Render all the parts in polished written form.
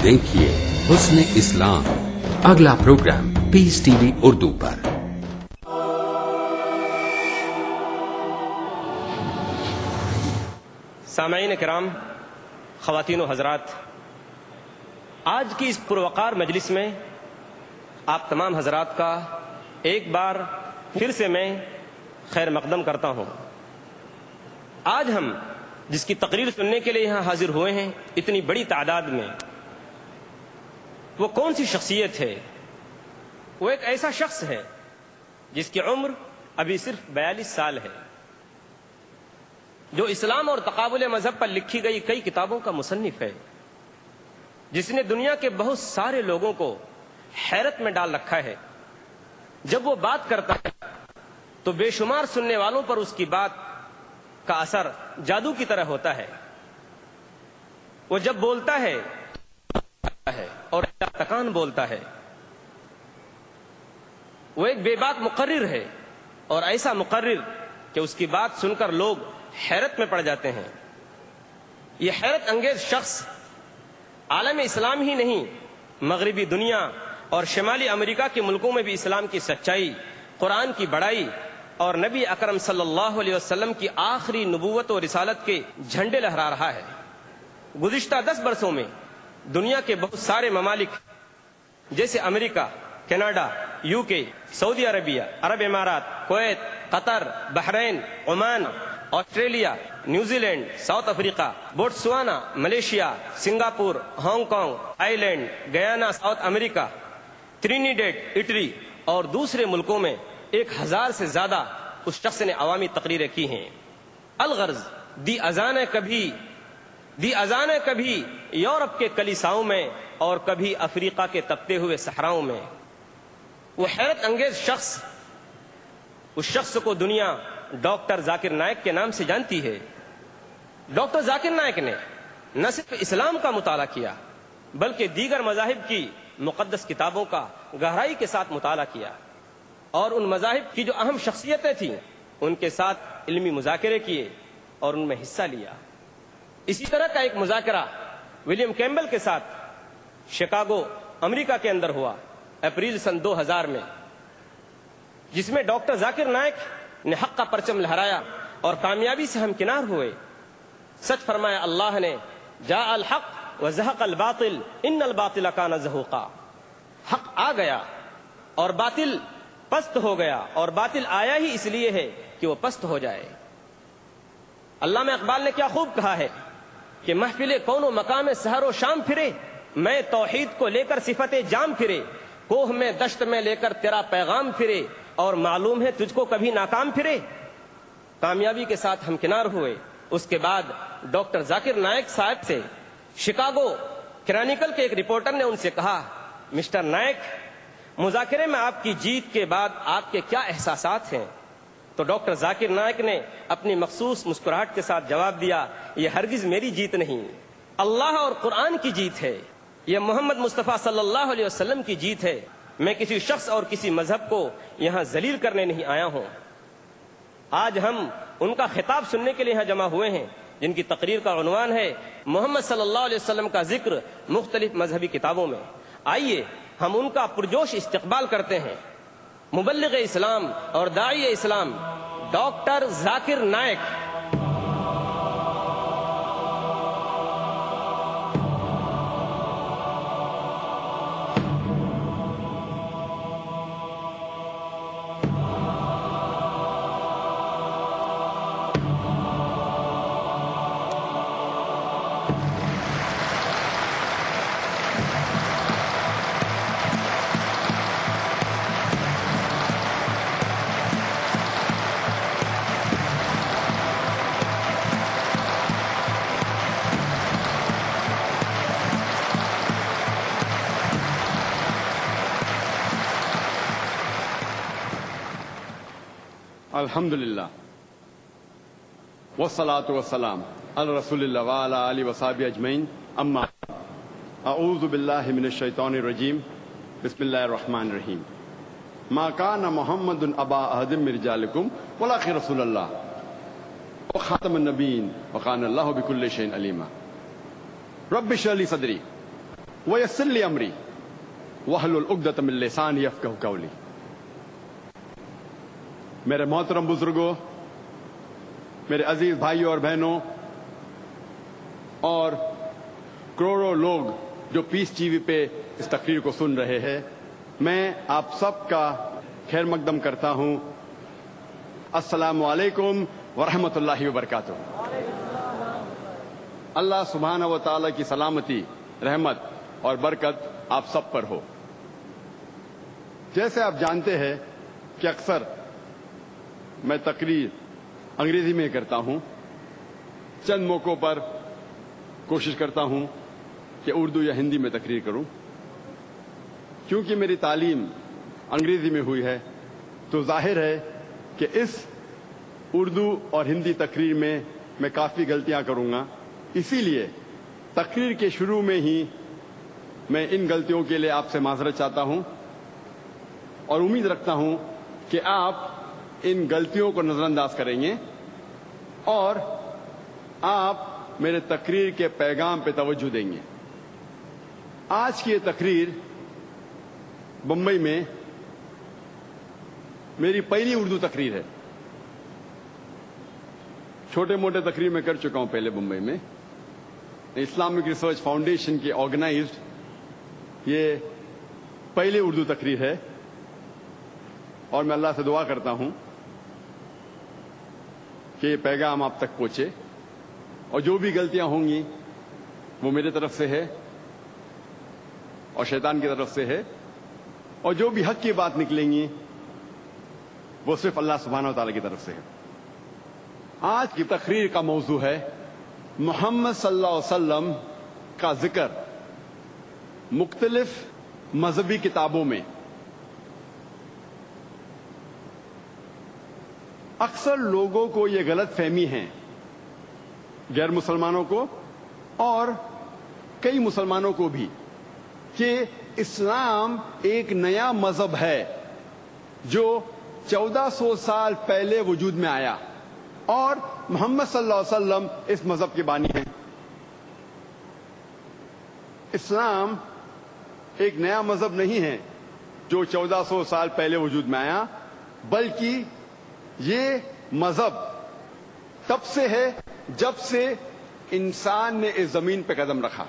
देखिए हुस्न इस्लाम, अगला प्रोग्राम पीस टीवी उर्दू पर। सामईन किराम, ख़वातीन व हज़रात, आज की इस पुरवकार मजलिस में आप तमाम हज़रात का एक बार फिर से मैं खैर मकदम करता हूँ। आज हम जिसकी तकरीर सुनने के लिए यहाँ हाजिर हुए हैं इतनी बड़ी तादाद में, वो कौन सी शख्सियत है? वो एक ऐसा शख्स है जिसकी उम्र अभी सिर्फ 42 साल है, जो इस्लाम और तकाबुल मजहब पर लिखी गई कई किताबों का मुसन्निफ है, जिसने दुनिया के बहुत सारे लोगों को हैरत में डाल रखा है। जब वो बात करता है तो बेशुमार सुनने वालों पर उसकी बात का असर जादू की तरह होता है। वो जब बोलता है और तकान बोलता है। वो एक बेबाक मुकर्रिर है और ऐसा मुकर्रिर कि उसकी बात सुनकर लोग हैरत में पड़ जाते हैं। ये हैरत अंगेज शख्स आलम इस्लाम ही नहीं, मगरिबी दुनिया और शिमाली अमेरिका के मुल्कों में भी इस्लाम की सच्चाई, कुरान की बड़ाई और नबी अकरम सल्लल्लाहु अलैहि वसल्लम की आखिरी नबूवत और रिसालत के झंडे लहरा रहा है। गुज़िश्ता 10 बरसों में दुनिया के बहुत सारे ममालिक जैसे America, Canada, UK, Saudi Arabia, अरब इमारात, Kuwait, Qatar, Bahrain, Oman, Australia, New Zealand, South Africa, Botswana, Malaysia, Singapore, Hong Kong, island, Guyana, South America, Trinidad, Italy और दूसरे मुल्कों में 1000 से ज्यादा उस शख्स ने अवामी तकरीरें की हैं। अलगर्ज दी अजान कभी यूरोप के कलीसाओं में और कभी अफ्रीका के तपते हुए सहराओं में। वो हैरत अंगेज शख्स, उस शख्स को दुनिया डॉक्टर जाकिर नायक के नाम से जानती है। डॉक्टर जाकिर नायक ने न सिर्फ इस्लाम का मुताला किया बल्कि दीगर मजाहिब की मुकद्दस किताबों का गहराई के साथ मुताला किया और उन मजाहिब की जो अहम शख्सियतें थीं उनके साथ इल्मी मुज़ाकरे किए और उनमें हिस्सा लिया। इसी तरह का एक मुज़ाकरा विलियम कैम्बल के साथ शिकागो अमेरिका के अंदर हुआ अप्रैल सन 2000 में, जिसमें डॉक्टर जाकिर नायक ने हक का परचम लहराया और कामयाबी से हमकिनार हुए। सच फरमाया अल्लाह ने, जा अल हक व ज़हक़ अल बातिल इन्नल बातिल कान ज़हूक़ा। हक आ गया और बातिल पस्त हो गया, और बातिल आया ही इसलिए है कि वो पस्त हो जाए। अल्लामा इकबाल ने क्या खूब कहा है कि महफिले कौनो मकाम सहरो शाम फिरे, मैं तौहीद को लेकर सिफते जाम फिरे, कोह में दश्त में लेकर तेरा पैगाम फिरे, और मालूम है तुझको कभी नाकाम फिरे। कामयाबी के साथ हमकिनार हुए। उसके बाद डॉक्टर जाकिर नायक साहब से शिकागो क्रॉनिकल के एक रिपोर्टर ने उनसे कहा, मिस्टर नायक, मुज़ाकरे में आपकी जीत के बाद आपके क्या एहसासात हैं? तो डॉक्टर जाकिर नायक ने अपनी मखसूस मुस्कुराहट के साथ जवाब दिया, यह हरगिज मेरी जीत नहीं, अल्लाह और कुरान की जीत है, यह मोहम्मद मुस्तफ़ा सल्लल्लाहु अलैहि वसल्लम की जीत है। मैं किसी शख्स और किसी मजहब को यहाँ जलील करने नहीं आया हूँ। आज हम उनका खिताब सुनने के लिए यहाँ जमा हुए हैं, जिनकी तकरीर का उन्वान है मोहम्मद सल्लल्लाहु अलैहि वसल्लम का जिक्र मुख्तलिफ मजहबी किताबों में। आइए हम उनका पुरजोश इस्तकबाल करते हैं। मुबल्लिग इस्लाम और दाई इस्लाम डॉक्टर जाकिर नायक। अल्हम्दुलिल्लाह वस्सलातु वस्सलाम अला रसूलिल्लाह व अला आलिहि व सहबिहि अजमईन, अम्मा अऊज़ु बिल्लाहि मिनश शैतानिर रजीम, बिस्मिल्लाहिर रहमानिर रहीम। मा काना मुहम्मदुन अबा अहदिम मिन रिजालिकुम वलाकिन रसूलुल्लाह व खातमुन नबिय्यीन व काना अल्लाहु बिकुल्लि शैइन अलीमा। रब्बि इश्रह ली सदरी वयस्सिर ली अमरी वहलुल उक़दत मिन लिसानी यफ़क़हू क़ौली। मेरे मोहतरम बुजुर्गों, मेरे अजीज भाइयों और बहनों, और करोड़ों लोग जो पीस टीवी पे इस तकरीर को सुन रहे हैं, मैं आप सबका खैर मकदम करता हूं। अस्सलामु अलैकुम व रहमतुल्लाहि व बरकातुहू। अल्लाह सुब्हानहू व तआला की सलामती, रहमत और बरकत आप सब पर हो। जैसे आप जानते हैं कि अक्सर मैं तकरीर अंग्रेजी में करता हूं, चंद मौकों पर कोशिश करता हूं कि उर्दू या हिंदी में तकरीर करूं। क्योंकि मेरी तालीम अंग्रेजी में हुई है तो जाहिर है कि इस उर्दू और हिंदी तकरीर में मैं काफी गलतियां करूंगा। इसीलिए तकरीर के शुरू में ही मैं इन गलतियों के लिए आपसे माजरत चाहता हूं और उम्मीद रखता हूं कि आप इन गलतियों को नजरअंदाज करेंगे और आप मेरे तकरीर के पैगाम पे तवज्जो देंगे। आज की ये तकरीर बम्बई में मेरी पहली उर्दू तकरीर है। छोटे मोटे तकरीर में कर चुका हूं पहले बम्बई में। इस्लामिक रिसर्च फाउंडेशन की ऑर्गेनाइज्ड ये पहली उर्दू तकरीर है और मैं अल्लाह से दुआ करता हूं कि ये पैगाम आप तक पहुंचे और जो भी गलतियां होंगी वो मेरे तरफ से है और शैतान की तरफ से है, और जो भी हक की बात निकलेंगी वो सिर्फ अल्लाह सुब्हानहू व तआला की तरफ से है। आज की तकरीर का मौजू है मोहम्मद सल्लल्लाहु अलैहि वसल्लम का जिक्र मुख्तलिफ मजहबी किताबों में। अक्सर लोगों को ये गलत फहमी है, गैर मुसलमानों को और कई मुसलमानों को भी, कि इस्लाम एक नया मजहब है जो 1400 साल पहले वजूद में आया और मोहम्मद सल्लल्लाहु अलैहि वसल्लम इस मजहब के बानी हैं। इस्लाम एक नया मजहब नहीं है जो 1400 साल पहले वजूद में आया, बल्कि ये मजहब तब से है जब से इंसान ने इस जमीन पे कदम रखा।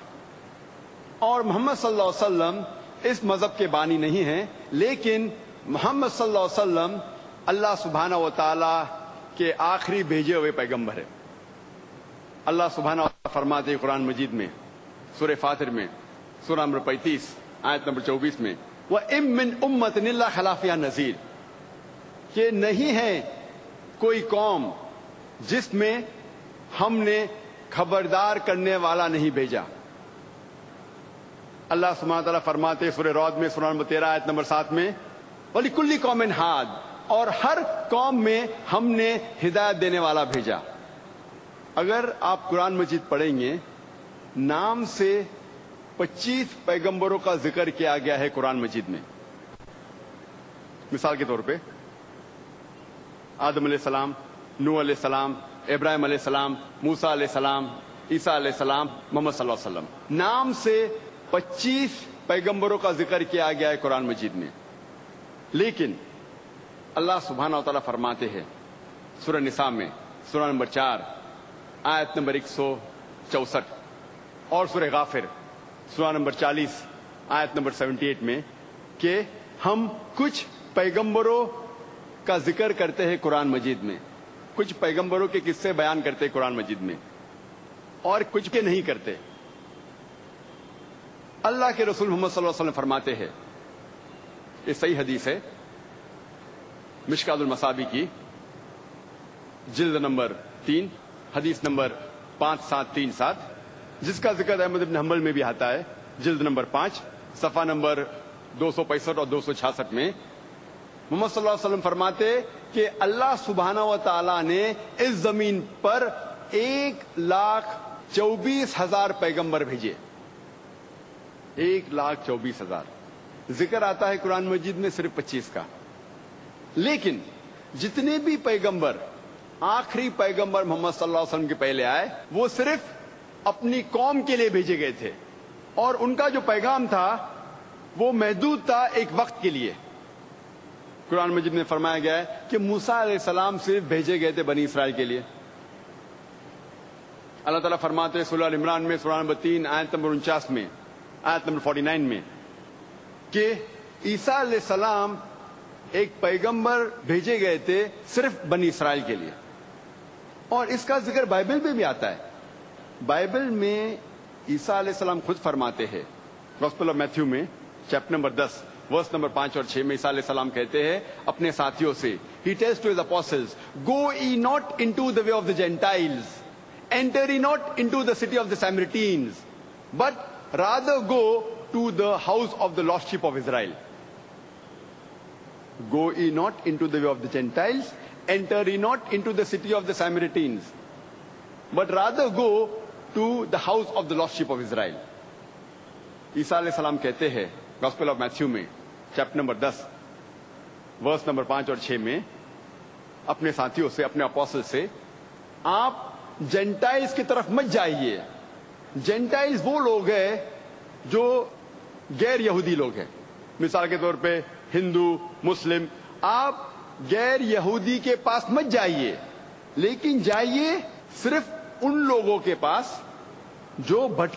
और मोहम्मद सल्लल्लाहु अलैहि वसल्लम इस मजहब के बानी नहीं हैं, लेकिन मोहम्मद सल्लल्लाहु अलैहि वसल्लम अल्लाह सुब्हानहू व तआला के आखिरी भेजे हुए पैगंबर है। अल्लाह सुब्हानहू व तआला फरमाते हैं कुरान मजीद में, सूरह फातिर में, सूरह नंबर 35 आयत नंबर 24 में, व इम मिन उम्मतिन इल्ला खला फ़ीहा नज़ीर, कि नहीं है कोई कौम जिसमें हमने खबरदार करने वाला नहीं भेजा। अल्लाह सुब्हानहू व तआला फरमाते सूरह रौद में, सूरह नंबर 13 आयत नंबर 7 में, वलिकुल्लि कौमिन हाद, और हर कौम में हमने हिदायत देने वाला भेजा। अगर आप कुरान मजीद पढ़ेंगे, नाम से 25 पैगंबरों का जिक्र किया गया है कुरान मजीद में। मिसाल के तौर पे आदम अलैहिस्सलाम, नूह अलैहिस्सलाम, इब्राहिम अलैहिस्सलाम, मूसा अलैहिस्सलाम, ईसा अलैहिस्सलाम, मोहम्मद सल्लल्लाहु अलैहि वसल्लम, नाम से 25 पैगंबरों का जिक्र किया गया है कुरान मजीद में। लेकिन अल्लाह सुब्हानहू व तआला फरमाते हैं सूरह निसा में, सूरह नंबर 4 आयत नंबर 164 और सूरह गाफिर सूरह नंबर 40 आयत नंबर 78 में, कि हम कुछ पैगंबरों का जिक्र करते हैं कुरान मजीद में, कुछ पैगंबरों के किस्से बयान करते हैं कुरान मजीद में और कुछ के नहीं करते। अल्लाह के रसूल मोहम्मद सल्लल्लाहु अलैहि वसल्लम फरमाते हैं, ये सही हदीस है मिशकातुल मसाबी की, जिल्द नंबर 3 हदीस नंबर 5737, जिसका जिक्र अहमद इब्न हंबल में भी आता है, जिल्द नंबर 5 सफा नंबर 265 और 266 में। मोहम्मद सल्लल्लाहु अलैहि वसल्लम फरमाते कि अल्लाह सुब्हानहू व तआला ने इस जमीन पर 1,24,000 पैगंबर भेजे। 1,24,000। जिक्र आता है कुरान मजीद में सिर्फ 25 का। लेकिन जितने भी पैगंबर, आखिरी पैगंबर मोहम्मद सल्लल्लाहु अलैहि वसल्लम के पहले आए, वो सिर्फ अपनी कौम के लिए भेजे गए थे। اور ان کا جو پیغام تھا وہ محدود تھا ایک وقت کے لیے. قرآن مجید میں فرمایا گیا ہے کہ موسیٰ علیہ السلام صرف بھیجے گئے تھے بنی اسرائیل کے لیے. اللہ تعالیٰ فرماتے ہیں سورہ ال عمران میں سورہ نمبر 3 آیت نمبر 49 میں آیت نمبر 49 میں کہ عیسیٰ علیہ السلام ایک پیغمبر بھیجے گئے تھے صرف بنی اسرائیل کے لیے. اور اس کا ذکر بائبل میں بھی آتا ہے. بائبل میں عیسیٰ علیہ السلام خود فرماتے ہیں گوسپل آف میتھیو میں چیپٹر نمبر 10 ورس نمبر 5 اور 6 میں عیسیٰ علیہ السلام کہتے ہیں اپنے ساتھیوں سے, He tells to his apostles, Go ye not into the way of the Gentiles, enter ye not into the city of the Samaritans, but rather go to the house of the lost sheep of Israel. Go ye not into the way of the Gentiles, enter ye not into the city of the Samaritans, but rather go to the house of the lost sheep of Israel. عیسیٰ علیہ السلام کہتے ہیں gospel of Matthew میں chapter number 10 verse number 5 اور 6 میں اپنے ساتھیوں سے, اپنے اپوسل سے, آپ جینٹائلز کی طرف مت جائیے. جینٹائلز وہ لوگ ہیں جو غیر یہودی لوگ ہیں. مثال کے طور پہ ہندو, مسلم. آپ غیر یہودی کے پاس مت جائیے, لیکن جائیے صرف ان لوگوں کے پاس جو بھٹکے